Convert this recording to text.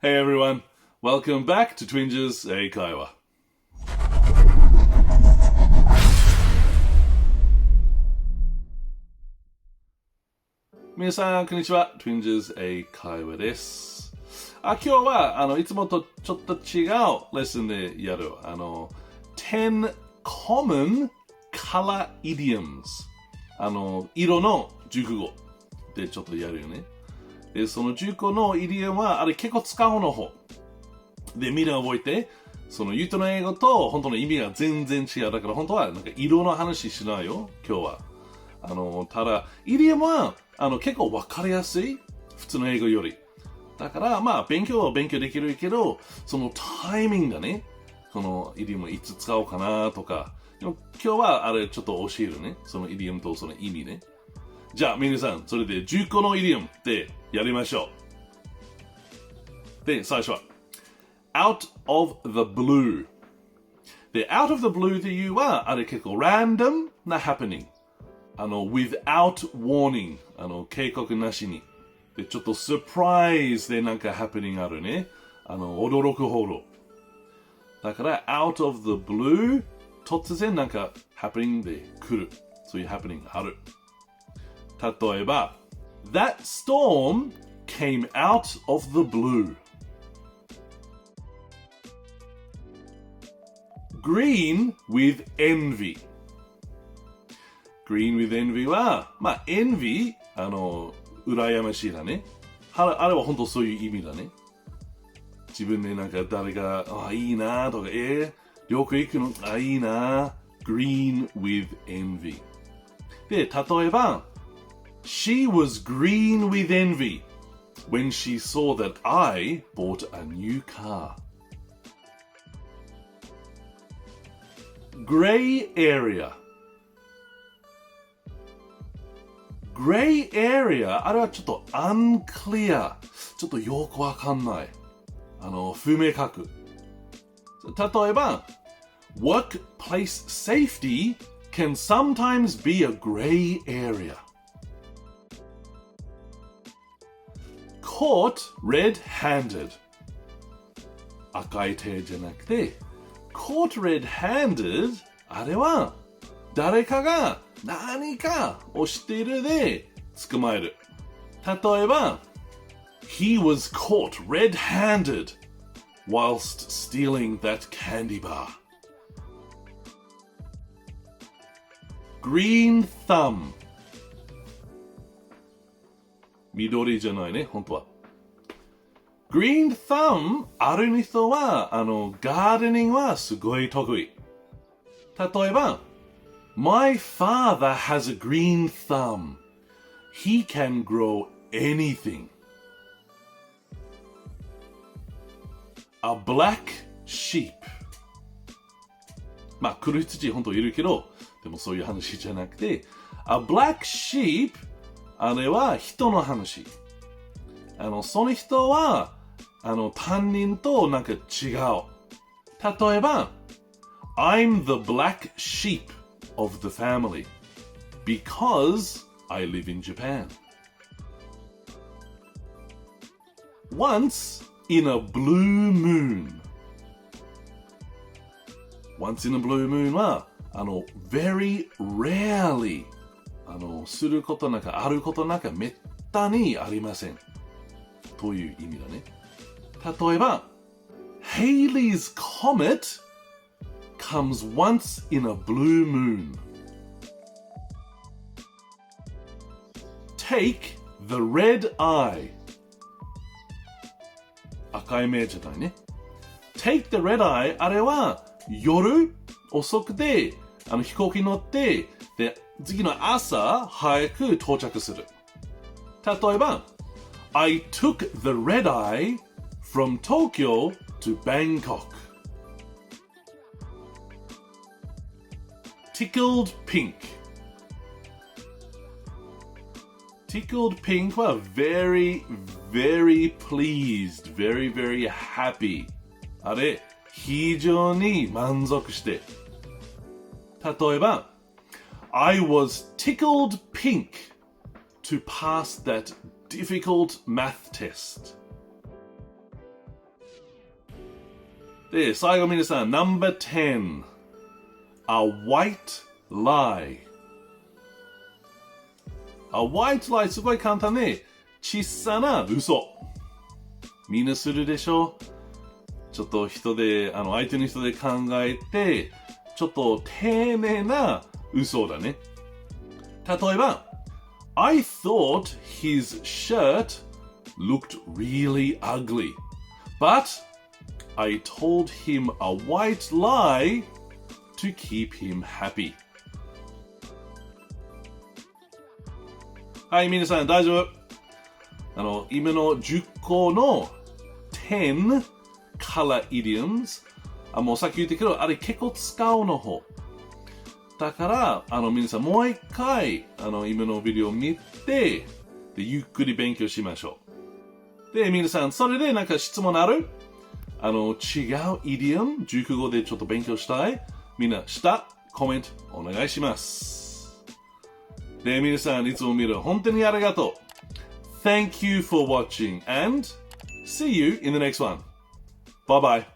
Hey everyone, welcome back to Twinges 英会話。皆さん、こんにちは。Twinges 英会話です。今日はいつもとちょっと違うレッスンでやる10 Common Color Idioms 色の熟語でちょっとやるよね。で、その熟語のイディオムはあれ結構使うの方。で、みんな覚えて、その言うとの英語と本当の意味が全然違う。だから本当はなんか色の話しないよ、今日は。ただ、イディオムは結構わかりやすい。普通の英語より。だからまあ勉強できるけど、そのタイミングがね、このイディオムいつ使おうかなとか。でも今日はあれちょっと教えるね。そのイディオムとその意味ね。じゃあ皆さん、それで10個のイディオムでやりましょう。で、最初は out of the blue。で、out of the blue っていうは、あれ結構 random な happening。without warning。警告なしに。で、ちょっと surprise でなんか happening あるね。驚くほど。だから out of the blue 突然なんか happening で来る。そういう happening ある。例えば That storm came out of the blue. Green with envy. Green with envy は、まあ envy 羨ましいだね。あれは本当そういう意味だね。自分でなんか誰がいいなとかよく行くのいいな。Green with envy で、例えばShe was green with envy when she saw that I bought a new car. Gray area. Gray area あれはちょっと unclear ちょっとよくわかんない不明確例えば Workplace safety can sometimes be a gray area Caught red-handed 赤い手じゃなくて Caught red-handed あれは誰かが何かをしているで捕まえる例えば He was caught red-handed whilst stealing that candy bar Green thumb緑じゃないね、本当は。Green thumb ある人は、ガーデニングはすごい得意。例えば、My father has a green thumb. He can grow anything. A black sheep. まあ、黒羊本当いるけど、でもそういう話じゃなくて、A black sheepあれは人の話。その人は、担任となんか違う。例えば、I'm the black sheep of the family because I live in Japan. Once in a blue moon. Once in a blue moon は、very rarelyすることなんかあることなんかめったにありませんという意味だね例えば Halley's Comet comes once in a blue moon Take the red eye 赤い目じゃないね Take the red eye あれは夜遅くで飛行機乗ってで次の朝早く到着する例えば I took the red eye from Tokyo to Bangkok Tickled pink Tickled pink は very pleased very happy あれ非常に満足して例えばI was tickled pink to pass that difficult math test. で、最後皆さん、No.10 A white lie A white lie すごい簡単ね。小さな嘘。みんなするでしょ？ちょっと相手の人で考えて、ちょっと丁寧な嘘だね。例えば、I thought his shirt looked really ugly, but I told him a white lie to keep him happy. はい、皆さん大丈夫？今の10個の10 color idioms。もうさっき言ったけど、あれ結構使うの方。だから、皆さんもう一回、今のビデオを見て、で、ゆっくり勉強しましょう。で、皆さん、それでなんか質問ある？違うイディオム、熟語でちょっと勉強したい？みんな、下、コメントお願いします。で、皆さん、いつも見る、本当にありがとう。Thank you for watching and see you in the next one. Bye bye.